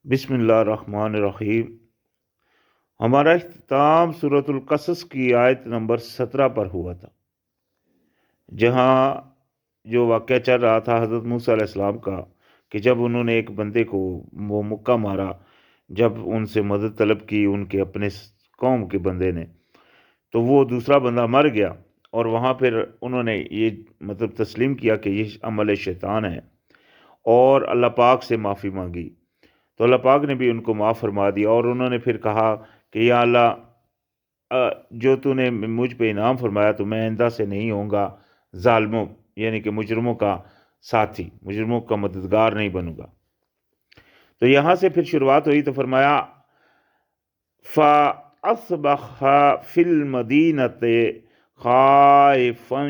بسم اللہ الرحمن الرحیم۔ ہمارا اختتام سورۃ القصص کی آیت نمبر 17 پر ہوا تھا، جہاں جو واقعہ چل رہا تھا حضرت موسیٰ علیہ السلام کا کہ جب انہوں نے ایک بندے کو وہ مکہ مارا، جب ان سے مدد طلب کی ان کے اپنے قوم کے بندے نے، تو وہ دوسرا بندہ مر گیا، اور وہاں پھر انہوں نے یہ تسلیم کیا کہ یہ عمل شیطان ہے، اور اللہ پاک سے معافی مانگی، تو اللہ پاک نے بھی ان کو معاف فرما دیا۔ اور انہوں نے پھر کہا کہ یا اللہ، جو تو نے مجھ پہ انعام فرمایا تو میں آئندہ سے نہیں ہوں گا ظالموں یعنی کہ مجرموں کا ساتھی، مجرموں کا مددگار نہیں بنوں گا۔ تو یہاں سے پھر شروعات ہوئی، تو فرمایا فَأَصْبَحَ فِي الْمَدِينَةِ خَائِفًا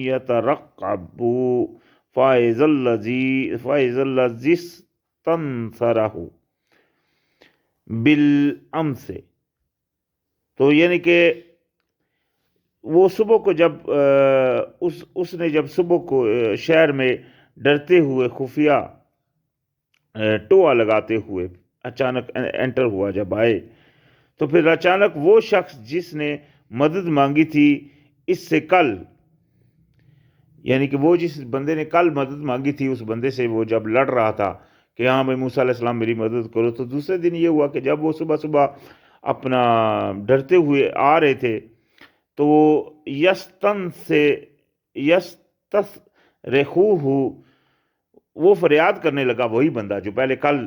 يَتَرَقَّبُ فَإِذَا الَّذِي اسْتَنصَرَهُ بالامس، تو یعنی کہ وہ صبح کو جب اس نے جب صبح کو شہر میں ڈرتے ہوئے خفیہ ٹوئا لگاتے ہوئے اچانک انٹر ہوا، جب آئے تو پھر اچانک وہ شخص جس نے مدد مانگی تھی اس سے کل، یعنی کہ وہ جس بندے نے کل مدد مانگی تھی اس بندے سے وہ جب لڑ رہا تھا کہ ہاں بھائی موسیٰ علیہ السلام میری مدد کرو، تو دوسرے دن یہ ہوا کہ جب وہ صبح صبح اپنا ڈرتے ہوئے آ رہے تھے تو یستسرخوہ، وہ فریاد کرنے لگا، وہی بندہ جو پہلے کل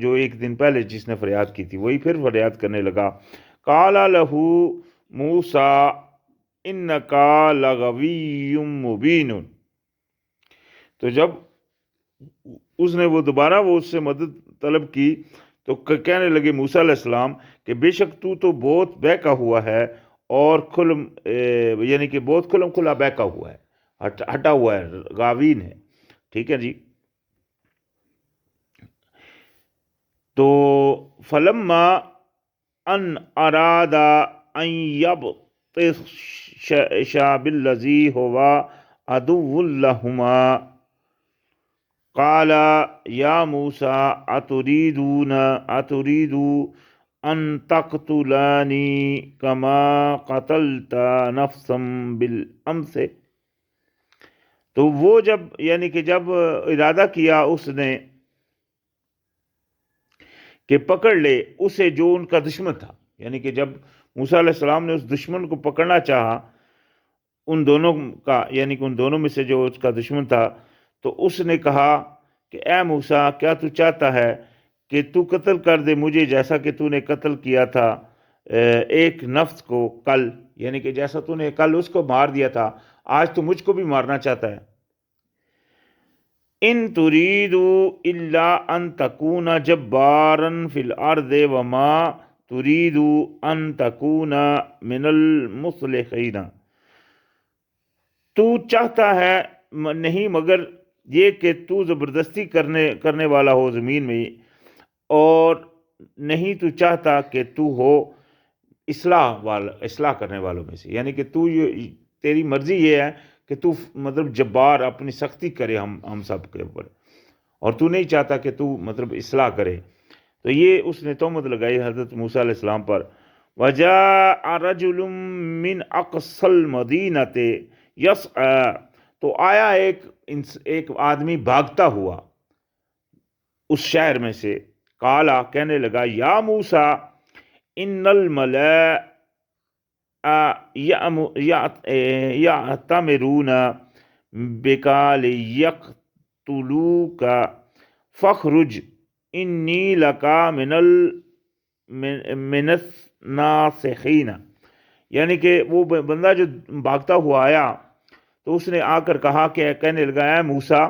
جو ایک دن پہلے جس نے فریاد کی تھی وہی پھر فریاد کرنے لگا۔ قال لہ موسیٰ انک لغوی مبین، تو جب اس نے وہ دوبارہ وہ اس سے مدد طلب کی تو کہنے لگے موسیٰ علیہ السلام کہ بے شک تو بہت بہکا ہوا ہے، اور یعنی کہ بہت کھلم کھلا بہکا ہوا ہے، ہٹا ہوا ہے، غاوین ہے، ٹھیک ہے جی۔ تو فلما ان اراد ان یبطش بالذی هو عدو لہما قال یا موسیٰ اتريد ان تقتلانی کما قتلت نفسا بالامس، تو وہ جب یعنی کہ جب ارادہ کیا اس نے کہ پکڑ لے اسے جو ان کا دشمن تھا، یعنی کہ جب موسیٰ علیہ السلام نے اس دشمن کو پکڑنا چاہا ان دونوں کا، یعنی کہ ان دونوں میں سے جو اس کا دشمن تھا، تو اس نے کہا کہ اے موسیٰ، کیا تو چاہتا ہے کہ تو قتل کر دے مجھے جیسا کہ تو نے قتل کیا تھا ایک نفس کو کل، یعنی کہ جیسا تو نے کل اس کو مار دیا تھا آج تو مجھ کو بھی مارنا چاہتا ہے۔ ان تريد الا ان تكون جبارا في الارض وما تريد ان تكون من المصلحين، تو چاہتا ہے نہیں مگر یہ کہ تو زبردستی کرنے والا ہو زمین میں، اور نہیں تو چاہتا کہ تو ہو اصلاح کرنے والوں میں سے، یعنی کہ تیری مرضی یہ ہے کہ تو جبار اپنی سختی کرے ہم سب کے اوپر، اور تو نہیں چاہتا کہ تو اصلاح کرے۔ تو یہ اس نے تہمت لگائی حضرت موسیٰ علیہ السلام پر۔ وَجَاءَ رَجُلٌ مِّنْ أَقْصَى الْمَدِينَةِ يَسْعَىٰ، تو آیا ایک آدمی بھاگتا ہوا اس شہر میں سے، قالا، کہنے لگا، یا موسیٰ ان الملأ یأتمرون بک لیقتلوک فاخرج انی لک من الناصحین، یعنی کہ وہ بندہ جو بھاگتا ہوا آیا تو اس نے آ کر کہا کہ کہنے لگا اے موسیٰ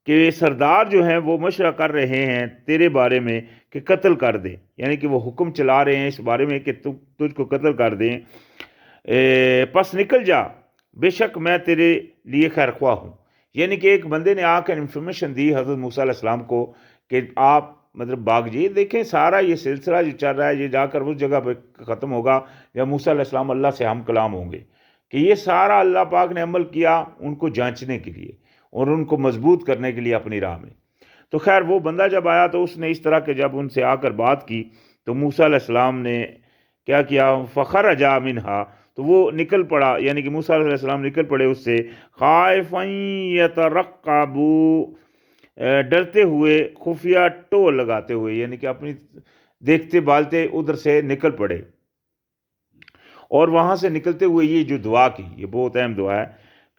کہ سردار جو ہیں وہ مشورہ کر رہے ہیں تیرے بارے میں کہ قتل کر دیں، یعنی کہ وہ حکم چلا رہے ہیں اس بارے میں کہ تجھ کو قتل کر دیں، پس نکل جا، بے شک میں تیرے لیے خیر خواہ ہوں۔ یعنی کہ ایک بندے نے آ کر انفارمیشن دی حضرت موسیٰ علیہ السلام کو کہ آپ بھاگ جائیے، دیکھیں سارا یہ سلسلہ جو چل رہا ہے یہ جا کر اس جگہ پہ ختم ہوگا یا موسیٰ علیہ السلام اللہ سے ہم کلام ہوں گے، کہ یہ سارا اللہ پاک نے عمل کیا ان کو جانچنے کے لیے اور ان کو مضبوط کرنے کے لیے اپنی راہ میں۔ تو خیر وہ بندہ جب آیا تو اس نے اس طرح کے جب ان سے آ کر بات کی تو موسیٰ علیہ السلام نے کیا کیا، فخرج منہا، تو وہ نکل پڑا، یعنی کہ موسیٰ علیہ السلام نکل پڑے اس سے، خائفا یترقب، ڈرتے ہوئے، خفیہ ٹول لگاتے ہوئے، یعنی کہ اپنی دیکھتے بالتے ادھر سے نکل پڑے۔ اور وہاں سے نکلتے ہوئے یہ جو دعا کی، یہ بہت اہم دعا ہے،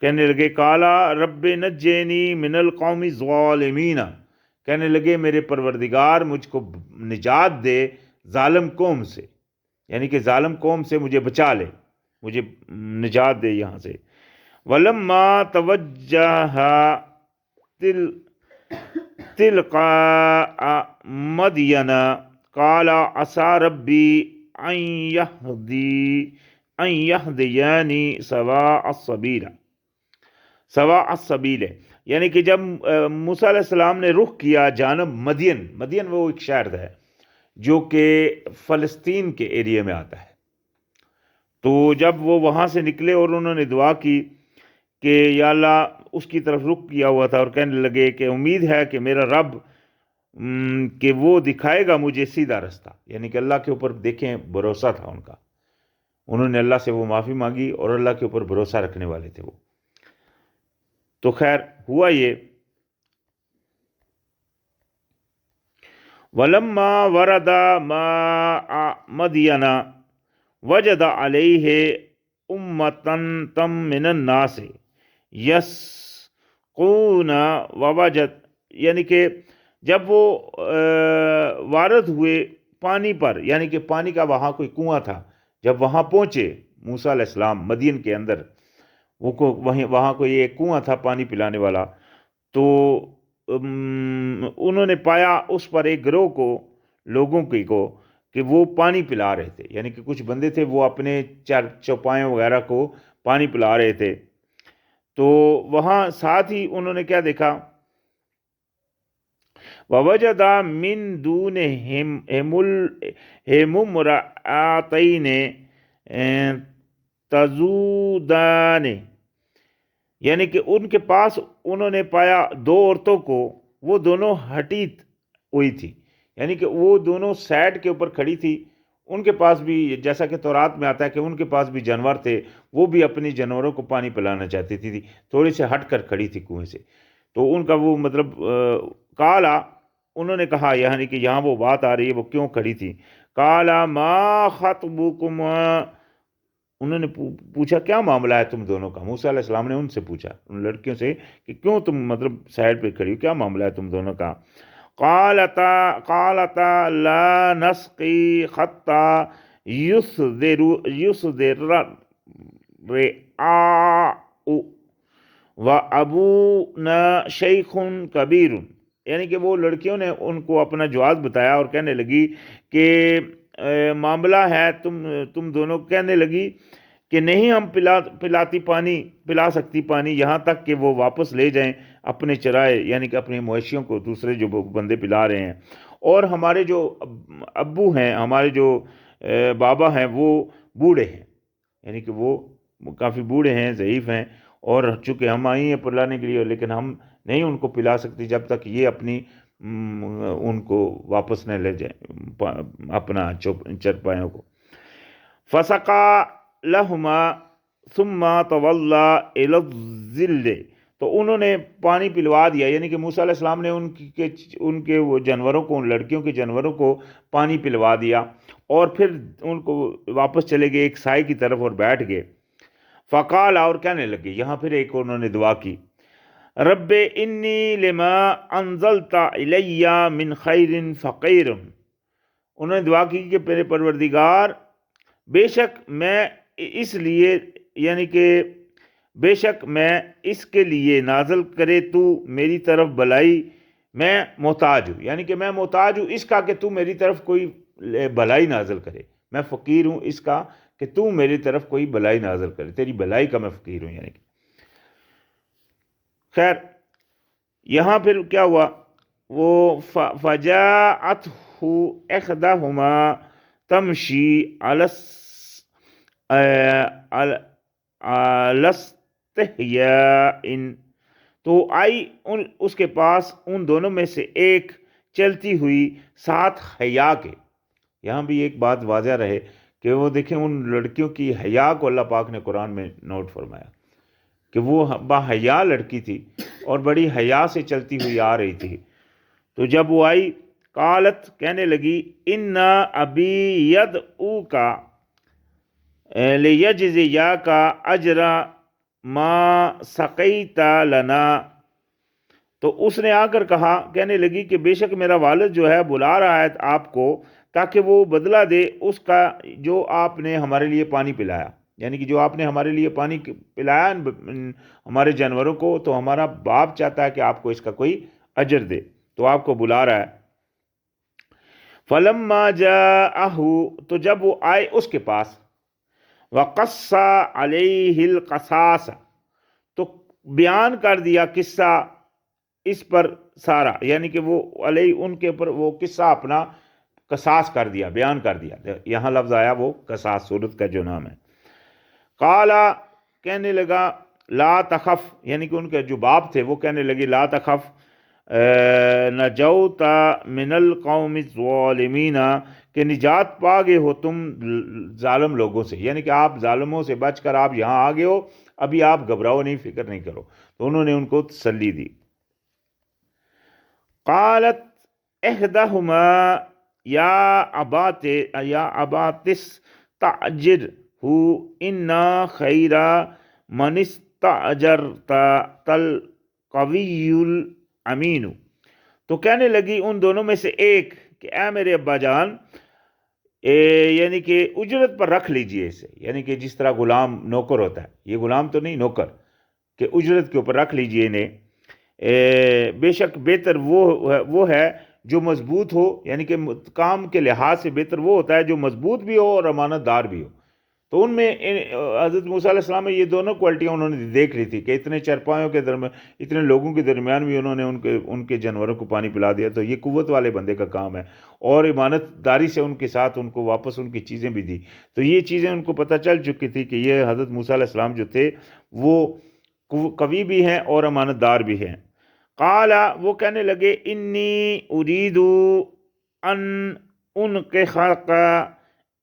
کہنے لگے کالا رب نجینی من القوم الظالمین، کہنے لگے میرے پروردگار مجھ کو نجات دے ظالم قوم سے، یعنی کہ ظالم قوم سے مجھے بچا لے، مجھے نجات دے یہاں سے۔ ولما توجہ تلقاء مدین قال عسى ربی ان یہدینی سواء السبیل، یعنی کہ جب موسیٰ علیہ السلام نے رخ کیا جانب مدین، مدین وہ ایک شہر ہے جو کہ فلسطین کے ایریے میں آتا ہے، تو جب وہ وہاں سے نکلے اور انہوں نے دعا کی کہ یا اللہ، اس کی طرف رخ کیا ہوا تھا اور کہنے لگے کہ امید ہے کہ میرا رب کہ وہ دکھائے گا مجھے سیدھا رستہ، یعنی کہ اللہ کے اوپر دیکھیں بھروسہ تھا ان کا، انہوں نے اللہ سے وہ معافی مانگی اور اللہ کے اوپر بھروسہ رکھنے والے تھے وہ۔ تو خیر ہوا یہ، ولما ورد ماء مدین وجد علیہ امة من الناس یسقون ووجد، یعنی کہ جب وہ وارد ہوئے پانی پر، یعنی کہ پانی کا وہاں کوئی کنواں تھا، جب وہاں پہنچے موسیٰ علیہ السلام مدین کے اندر، وہاں کوئی ایک کنواں تھا پانی پلانے والا، تو انہوں نے پایا اس پر ایک گروہ کو، لوگوں کو کہ وہ پانی پلا رہے تھے، یعنی کہ کچھ بندے تھے وہ اپنے چوپایوں وغیرہ کو پانی پلا رہے تھے۔ تو وہاں ساتھ ہی انہوں نے کیا دیکھا، وَوَجَدَ مِن دُونِهِمْ امْرَأَتَيْنِ تَذُودَانِ، یعنی کہ ان کے پاس انہوں نے پایا دو عورتوں کو، وہ دونوں ہٹی ہوئی تھی، یعنی کہ وہ دونوں سائڈ کے اوپر کھڑی تھی، ان کے پاس بھی، جیسا کہ تورات میں آتا ہے کہ ان کے پاس بھی جانور تھے، وہ بھی اپنی جانوروں کو پانی پلانا چاہتی تھی، تھوڑی سے ہٹ کر کھڑی تھی کنویں سے، تو ان کا وہ مطلب کالا، انہوں نے کہا، یعنی کہ یہاں وہ بات آ رہی ہے وہ کیوں کھڑی تھی، کالا ما خطبکما، انہوں نے پوچھا کیا معاملہ ہے تم دونوں کا، موسیٰ علیہ السلام نے ان سے پوچھا، ان لڑکیوں سے کہ کیوں تم مطلب سائڈ پہ کھڑی ہو، کیا معاملہ ہے تم دونوں کا، قالتا لا نسقی حتی یصدر الرعاء وابونا شیخ کبیر، یعنی کہ وہ لڑکیوں نے ان کو اپنا جواز بتایا اور کہنے لگی کہ معاملہ ہے، تم دونوں کہنے لگی کہ نہیں ہم پلا سکتی پانی یہاں تک کہ وہ واپس لے جائیں اپنے چرائے، یعنی کہ اپنے مویشیوں کو دوسرے جو بندے پلا رہے ہیں، اور ہمارے جو ابو ہیں، ہمارے جو بابا ہیں وہ بوڑھے ہیں، یعنی کہ وہ کافی بوڑھے ہیں، ضعیف ہیں، اور چونکہ ہم آئی ہیں پلانے کے لیے، لیکن ہم نہیں ان کو پلا سکتی جب تک یہ اپنی ان کو واپس نہ لے جائیں اپنا چرپایوں کو۔ فسقا لہما ثم تولی الی الظل، تو انہوں نے پانی پلوا دیا، یعنی کہ موسیٰ علیہ السلام نے ان کے وہ جانوروں کو، ان لڑکیوں کے جانوروں کو پانی پلوا دیا، اور پھر ان کو واپس چلے گئے ایک سائے کی طرف اور بیٹھ گئے۔ فقال، اور کہنے لگے، یہاں پھر ایک انہوں نے دعا کی، رب انی لما انزلت الی من خیر فقیر، انہوں نے دعا کی کہ میرے پروردگار بے شک میں اس لیے، یعنی کہ بے شک میں اس کے لیے نازل کرے تو میری طرف بلائی، میں محتاج ہوں، یعنی کہ میں محتاج ہوں اس کا کہ تو میری طرف کوئی بلائی نازل کرے، میں فقیر ہوں اس کا کہ تو میری طرف کوئی بلائی نازل کرے، تیری بلائی کا میں فقیر ہوں، یعنی کہ خیر یہاں پھر کیا ہوا، وہ فجاءتہ احدہما تمشی علی استحیاء، تو آئی اس کے پاس ان دونوں میں سے ایک چلتی ہوئی ساتھ حیا کے. یہاں بھی ایک بات واضح رہے کہ وہ دیکھیں ان لڑکیوں کی حیا کو اللہ پاک نے قرآن میں نوٹ فرمایا کہ وہ با حیا لڑکی تھی اور بڑی حیا سے چلتی ہوئی آ رہی تھی. تو جب وہ آئی قالت کہنے لگی ان ابی یدعوکا لیجزیاک اجر ما سقیت لنا. تو اس نے آ کر کہا کہنے لگی کہ بے شک میرا والد جو ہے بلا رہا ہے آپ کو تاکہ وہ بدلہ دے اس کا جو آپ نے ہمارے لیے پانی پلایا، یعنی کہ جو آپ نے ہمارے لیے پانی پلایا ہمارے جانوروں کو، تو ہمارا باپ چاہتا ہے کہ آپ کو اس کا کوئی اجر دے، تو آپ کو بلا رہا ہے. فلما جاءہ، تو جب وہ آئے اس کے پاس، وقص علیہ القصاص، تو بیان کر دیا قصہ اس پر سارا، یعنی کہ وہ علیہ ان کے اوپر وہ قصہ اپنا قصاص کر دیا، بیان کر دیا. یہاں لفظ آیا وہ قصاص، سورت کا جو نام ہے. قالا کہنے لگا لا تخف، یعنی کہ ان کے جو باپ تھے وہ کہنے لگے لا تخف نجوت من القوم الظالمین، کہ نجات پا گئے ہو تم ظالم لوگوں سے، یعنی کہ آپ ظالموں سے بچ کر آپ یہاں آ گئے ہو، ابھی آپ گھبراؤ نہیں، فکر نہیں کرو. تو انہوں نے ان کو تسلی دی. قالت احدہما یا ابات استاجر انا خیر من استاجرت القوی الامین. تو کہنے لگی ان دونوں میں سے ایک کہ اے میرے ابا جان، یعنی کہ اجرت پر رکھ لیجئے اسے، یعنی کہ جس طرح غلام نوکر ہوتا ہے، یہ غلام تو نہیں نوکر، کہ اجرت کے اوپر رکھ لیجئے انہیں. بے شک بہتر وہ ہے جو مضبوط ہو، یعنی کہ کام کے لحاظ سے بہتر وہ ہوتا ہے جو مضبوط بھی ہو اور امانت دار بھی ہو. تو ان میں حضرت موسیٰ علیہ السلام میں یہ دونوں کوالٹیاں انہوں نے دیکھ لی تھی کہ اتنے چرپایوں کے درمیان، اتنے لوگوں کے درمیان بھی انہوں نے ان کے جانوروں کو پانی پلا دیا. تو یہ قوت والے بندے کا کام ہے، اور امانت داری سے ان کے ساتھ ان کو واپس ان کی چیزیں بھی دی. تو یہ چیزیں ان کو پتہ چل چکی تھی کہ یہ حضرت موسیٰ علیہ السلام جو تھے وہ قوی بھی ہیں اور امانت دار بھی ہیں. قال، وہ کہنے لگے انی اريد ان انکحک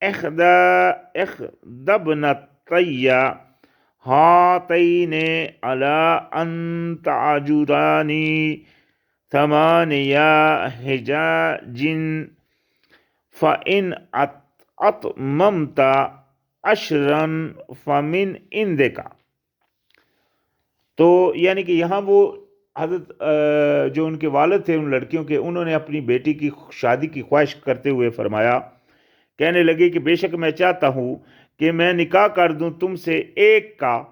احدى ابنتي هاتين على ان تعجراني ثماني حجاج فإن أتممت عشرا فمن عندك. تو یعنی کہ یہاں وہ حضرت جو ان کے والد تھے ان لڑکیوں کے، انہوں نے اپنی بیٹی کی شادی کی خواہش کرتے ہوئے فرمایا، کہنے لگے کہ بے شک میں چاہتا ہوں کہ میں نکاح کر دوں تم سے ایک کا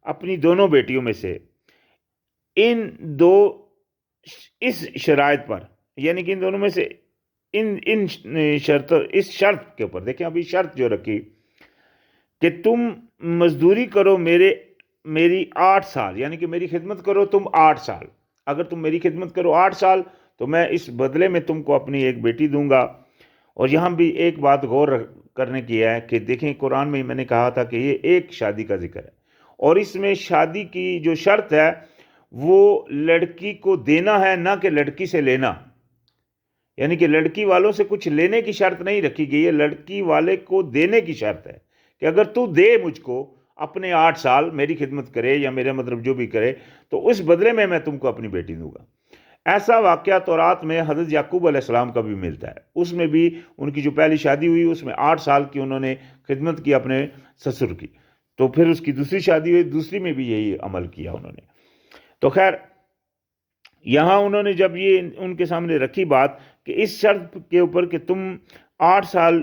اپنی دونوں بیٹیوں میں سے، ان دو اس شرائط پر، یعنی کہ ان دونوں میں سے ان شرط، اس شرط کے اوپر. دیکھیں ابھی شرط جو رکھی کہ تم مزدوری کرو میری 8 سال، یعنی کہ میری خدمت کرو تم 8 سال. اگر تم میری خدمت کرو 8 سال تو میں اس بدلے میں تم کو اپنی ایک بیٹی دوں گا. اور یہاں بھی ایک بات غور کرنے کی ہے کہ دیکھیں قرآن میں میں نے کہا تھا کہ یہ ایک شادی کا ذکر ہے، اور اس میں شادی کی جو شرط ہے وہ لڑکی کو دینا ہے، نہ کہ لڑکی سے لینا. یعنی کہ لڑکی والوں سے کچھ لینے کی شرط نہیں رکھی گئی ہے، لڑکی والے کو دینے کی شرط ہے کہ اگر تو دے مجھ کو اپنے 8 سال میری خدمت کرے یا میرا مطلب جو بھی کرے تو اس بدلے میں تم کو اپنی بیٹی دوں گا. ایسا واقعہ تورات میں حضرت یعقوب علیہ السلام کا بھی ملتا ہے. اس میں بھی ان کی جو پہلی شادی ہوئی اس میں 8 سال کی انہوں نے خدمت کی اپنے سسر کی. تو پھر اس کی دوسری شادی ہوئی، دوسری میں بھی یہی عمل کیا انہوں نے. تو خیر یہاں انہوں نے جب یہ ان کے سامنے رکھی بات کہ اس شرط کے اوپر کہ تم 8 سال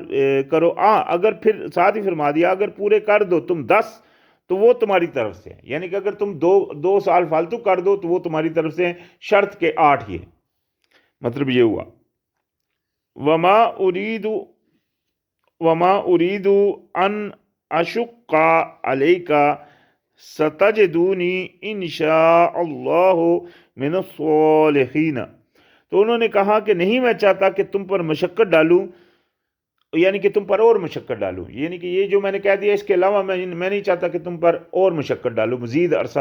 کرو، اگر پھر ساتھ ہی فرما دیا اگر پورے کر دو تم 10 تو وہ تمہاری طرف سے ہیں، یعنی کہ اگر تم 2 سال فالتو کر دو تو وہ تمہاری طرف سے ہیں، شرط کے 8 ہی ہیں. مطلب یہ ہوا وما اريد ان اشق عليك ستجدوني ان شاء اللہ من الصالحین. تو انہوں نے کہا کہ نہیں میں چاہتا کہ تم پر مشقت ڈالوں، یعنی کہ تم پر اور مشقت ڈالوں، یعنی کہ یہ جو میں نے کہہ دیا اس کے علاوہ میں نہیں چاہتا کہ تم پر اور مشقت ڈالوں، مزید عرصہ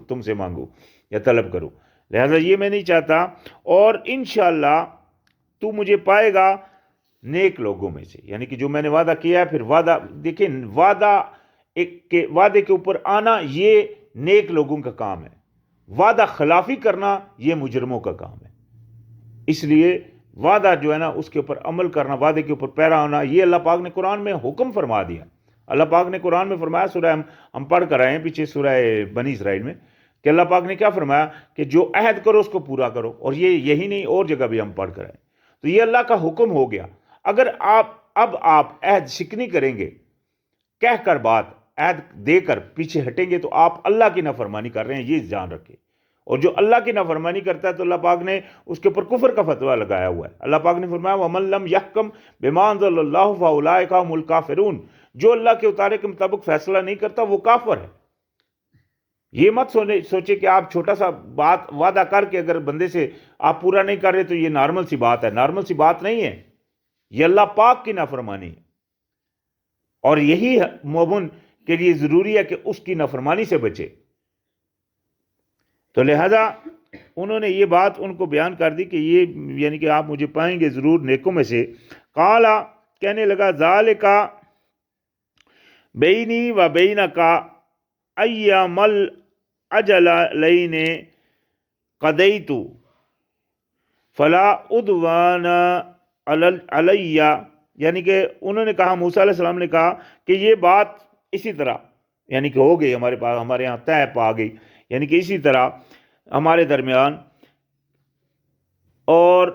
تم سے مانگو یا طلب کرو، لہذا یہ میں نہیں چاہتا، اور انشاءاللہ تو مجھے پائے گا نیک لوگوں میں سے، یعنی کہ جو میں نے وعدہ کیا ہے، پھر وعدہ دیکھیں، وعدے کے اوپر آنا یہ نیک لوگوں کا کام ہے، وعدہ خلافی کرنا یہ مجرموں کا کام ہے، اس لیے وعدہ جو ہے نا اس کے اوپر عمل کرنا، وعدے کے اوپر پیرا ہونا، یہ اللہ پاک نے قرآن میں حکم فرما دیا۔ اللہ پاک نے قرآن میں فرمایا، سورہ ہم پڑھ کر آئے ہیں پیچھے سورہ بنی اسرائیل میں، کہ اللہ پاک نے کیا فرمایا کہ جو عہد کرو اس کو پورا کرو، اور یہی نہیں اور جگہ بھی ہم پڑھ کر آئے، تو یہ اللہ کا حکم ہو گیا۔ اگر آپ عہد شکنی کریں گے، کہہ کر بات عہد دے کر پیچھے ہٹیں گے، تو آپ اللہ کی نافرمانی کر رہے ہیں، یہ جان رکھیں، اور جو اللہ کی نافرمانی کرتا ہے تو اللہ پاک نے اس کے اوپر کفر کا فتویٰ لگایا ہوا ہے۔ اللہ پاک نے فرمایا وَمَن لَّمْ يَحْكَمْ بِمَا أَنزَلَ اللَّهُ فَأُولَٰئِكَ هُمُ الْكَافِرُونَ، جو اللہ کے اتارے کے مطابق فیصلہ نہیں کرتا وہ کافر ہے۔ یہ مت سوچے کہ آپ چھوٹا سا بات وعدہ کر کے اگر بندے سے آپ پورا نہیں کر رہے تو یہ نارمل سی بات ہے، نارمل سی بات نہیں ہے، یہ اللہ پاک کی نافرمانی ہے، اور یہی مومن کے لیے ضروری ہے کہ اس کی نافرمانی سے بچے۔ تو لہذا انہوں نے یہ بات ان کو بیان کر دی کہ یہ یعنی کہ آپ مجھے پائیں گے ضرور نیکوں میں سے۔ قالا، کہنے لگا، ذالکا بینی و بینکا ایام الاجلین قضیت فلا عدوان علی، یعنی کہ انہوں نے کہا، موسیٰ علیہ السلام نے کہا کہ یہ بات اسی طرح یعنی کہ ہو گئی ہمارے پاس، ہمارے یہاں طے پا گئی، یعنی کہ اسی طرح ہمارے درمیان اور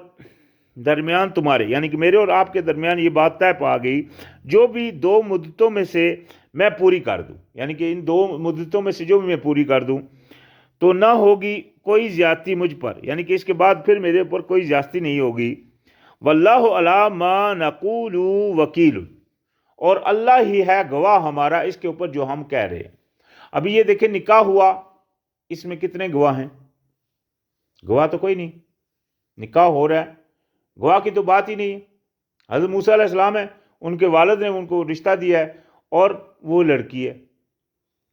درمیان تمہارے، یعنی کہ میرے اور آپ کے درمیان یہ بات طے پا گئی، جو بھی دو مدتوں میں سے میں پوری کر دوں، یعنی کہ ان دو مدتوں میں سے جو بھی میں پوری کر دوں تو نہ ہوگی کوئی زیادتی مجھ پر، یعنی کہ اس کے بعد پھر میرے اوپر کوئی زیادتی نہیں ہوگی۔ واللہ علی ما نقول وکیل، اور اللہ ہی ہے گواہ ہمارا اس کے اوپر جو ہم کہہ رہے ہیں۔ ابھی یہ دیکھیں نکاح ہوا، اس میں کتنے گواہ ہیں؟ گواہ تو کوئی نہیں، نکاح ہو رہا ہے، گواہ کی تو بات ہی نہیں ہے۔ حضرت موسیٰ علیہ السلام ہے، ان کے والد نے ان کو رشتہ دیا ہے اور وہ لڑکی ہے،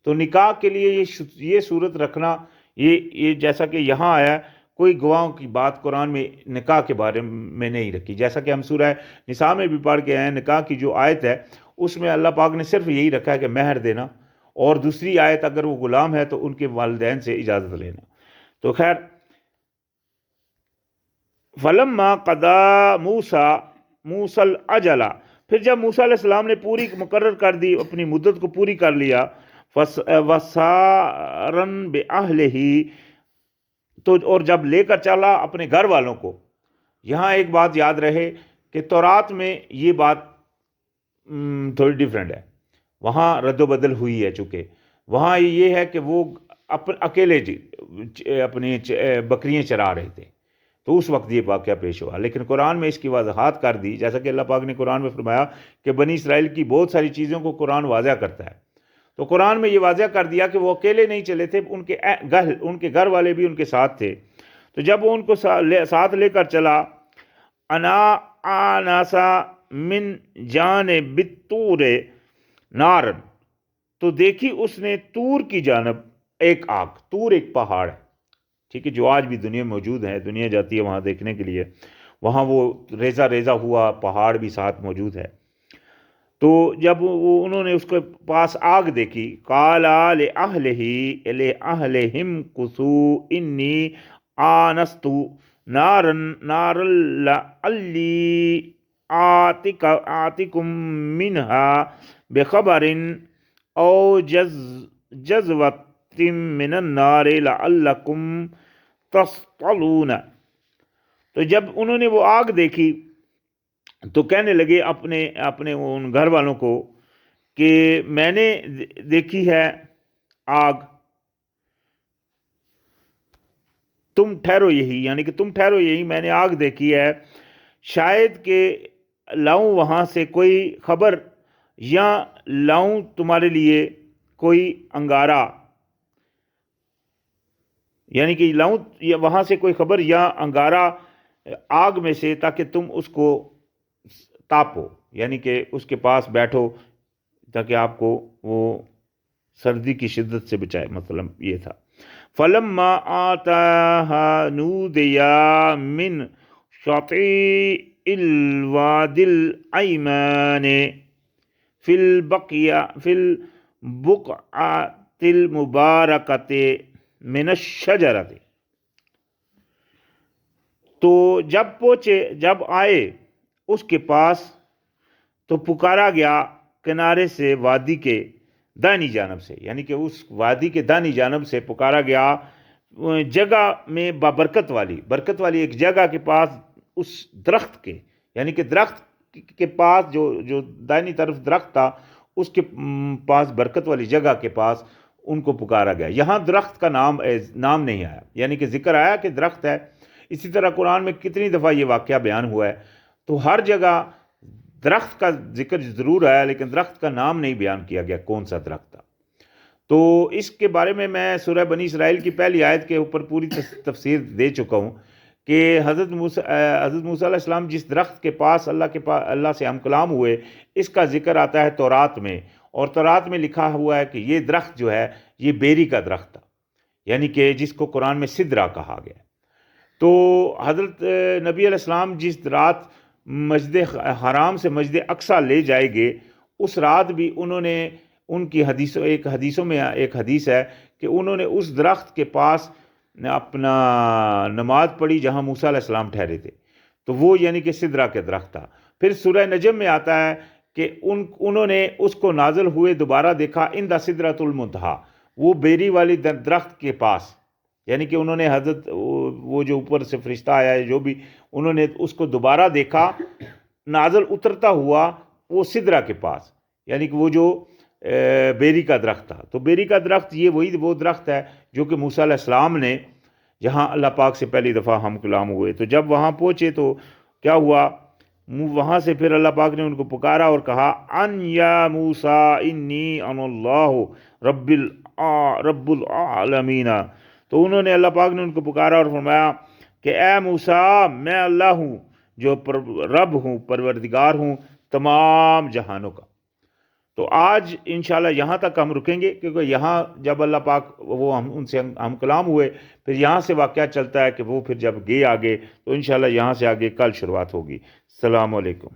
تو نکاح کے لیے یہ صورت رکھنا، یہ جیسا کہ یہاں آیا ہے، کوئی گواہوں کی بات قرآن میں نکاح کے بارے میں نہیں رکھی، جیسا کہ ہم سورہ نساء میں بھی پڑھ کے آئے ہیں، نکاح کی جو آیت ہے اس میں اللہ پاک نے صرف یہی رکھا ہے کہ مہر دینا، اور دوسری آیت اگر وہ غلام ہے تو ان کے والدین سے اجازت لینا۔ تو خیر، فلما قضا موسیٰ الاجل، پھر جب موسیٰ علیہ السلام نے پوری مقرر کر دی، اپنی مدت کو پوری کر لیا، وسارن بأہلہ، تو اور جب لے کر چلا اپنے گھر والوں کو۔ یہاں ایک بات یاد رہے کہ تورات میں یہ بات تھوڑی ڈیفرنٹ ہے، وہاں رد و بدل ہوئی ہے، چونکہ وہاں یہ ہے کہ وہ اکیلے اپنی بکریاں چرا رہے تھے، تو اس وقت یہ واقعہ پیش ہوا، لیکن قرآن میں اس کی وضاحت کر دی، جیسا کہ اللہ پاک نے قرآن میں فرمایا کہ بنی اسرائیل کی بہت ساری چیزوں کو قرآن واضح کرتا ہے، تو قرآن میں یہ واضح کر دیا کہ وہ اکیلے نہیں چلے تھے، ان کے گھر والے بھی ان کے ساتھ تھے۔ تو جب وہ ان کو ساتھ لے کر چلا، آناسا من جانب الطور نارن، تو دیکھی اس نے طور کی جانب ایک آگ، طور ایک پہاڑ ہے، ٹھیک ہے، جو آج بھی دنیا میں موجود ہے، دنیا جاتی ہے وہاں دیکھنے کے لیے، وہاں وہ ریزہ ہوا پہاڑ بھی ساتھ موجود ہے۔ تو جب انہوں نے اس کے پاس آگ دیکھی، قالا لأہلہم کثوا انی آنست نارا لعلی آتکم منہا بخبر او جذوۃ من النار لعلکم تصطلون۔ تو جب انہوں نے وہ آگ دیکھی تو کہنے لگے اپنے ان گھر والوں کو کہ میں نے دیکھی ہے آگ، تم ٹھہرو یہی، یعنی کہ تم ٹھہرو یہی، میں نے آگ دیکھی ہے، شاید کہ لاؤں وہاں سے کوئی خبر، یا لاؤں تمہارے لیے کوئی انگارہ، یعنی کہ لاؤں وہاں سے کوئی خبر یا انگارہ آگ میں سے، تاکہ تم اس کو تاپو، یعنی کہ اس کے پاس بیٹھو تاکہ آپ کو وہ سردی کی شدت سے بچائے، مطلب یہ تھا۔ فلما آتاها نودیا من شاطئ الواد الایمن فی البقعۃ المبارکۃ من الشجرۃ، تو جب آئے اس کے پاس تو پکارا گیا کنارے سے وادی کے دائنی جانب سے، یعنی کہ اس وادی کے دائنی جانب سے پکارا گیا جگہ میں برکت والی ایک جگہ کے پاس، اس درخت کے، یعنی کہ درخت کے پاس جو دائنی طرف درخت تھا اس کے پاس برکت والی جگہ کے پاس ان کو پکارا گیا۔ یہاں درخت کا نام نہیں آیا، یعنی کہ ذکر آیا کہ درخت ہے۔ اسی طرح قرآن میں کتنی دفعہ یہ واقعہ بیان ہوا ہے، تو ہر جگہ درخت کا ذکر ضرور آیا لیکن درخت کا نام نہیں بیان کیا گیا کون سا درخت تھا۔ تو اس کے بارے میں سورہ بنی اسرائیل کی پہلی آیت کے اوپر پوری تفسیر دے چکا ہوں کہ حضرت موسیٰ علیہ السلام جس درخت کے پاس اللہ سے ہم کلام ہوئے، اس کا ذکر آتا ہے تورات میں، اور تورات میں لکھا ہوا ہے کہ یہ درخت جو ہے یہ بیری کا درخت تھا، یعنی کہ جس کو قرآن میں سدرہ کہا گیا۔ تو حضرت نبی علیہ السلام جس رات مسجد حرام سے مسجد اقصیٰ لے جائے گے، اس رات بھی انہوں نے ان کی حدیثوں میں ایک حدیث ہے کہ انہوں نے اس درخت کے پاس اپنا نماز پڑھی جہاں موسیٰ علیہ السلام ٹھہرے تھے، تو وہ یعنی کہ سدرہ کے درخت تھا۔ پھر سورہ نجم میں آتا ہے کہ انہوں نے اس کو نازل ہوئے دوبارہ دیکھا عند سدرۃ المنتہیٰ، وہ بیری والی درخت کے پاس، یعنی کہ انہوں نے حضرت وہ جو اوپر سے فرشتہ آیا ہے جو بھی، انہوں نے اس کو دوبارہ دیکھا نازل اترتا ہوا وہ سدرہ کے پاس، یعنی کہ وہ جو بیری کا درخت تھا۔ تو بیری کا درخت یہ وہ درخت ہے جو کہ موسیٰ علیہ السلام نے جہاں اللہ پاک سے پہلی دفعہ ہم کلام ہوئے، تو جب وہاں پہنچے تو کیا ہوا، وہاں سے پھر اللہ پاک نے ان کو پکارا اور کہا ان یا موسیٰ انی انا اللہ رب العالمین، تو انہوں نے اللہ پاک نے ان کو پکارا اور فرمایا کہ اے موسیٰ میں اللہ ہوں جو رب ہوں، پروردگار ہوں تمام جہانوں کا۔ تو آج انشاءاللہ یہاں تک ہم رکیں گے، کیونکہ یہاں جب اللہ پاک ان سے ہم کلام ہوئے، پھر یہاں سے واقعہ چلتا ہے کہ وہ پھر جب گئے آگے، تو انشاءاللہ یہاں سے آگے کل شروعات ہوگی۔ السلام علیکم۔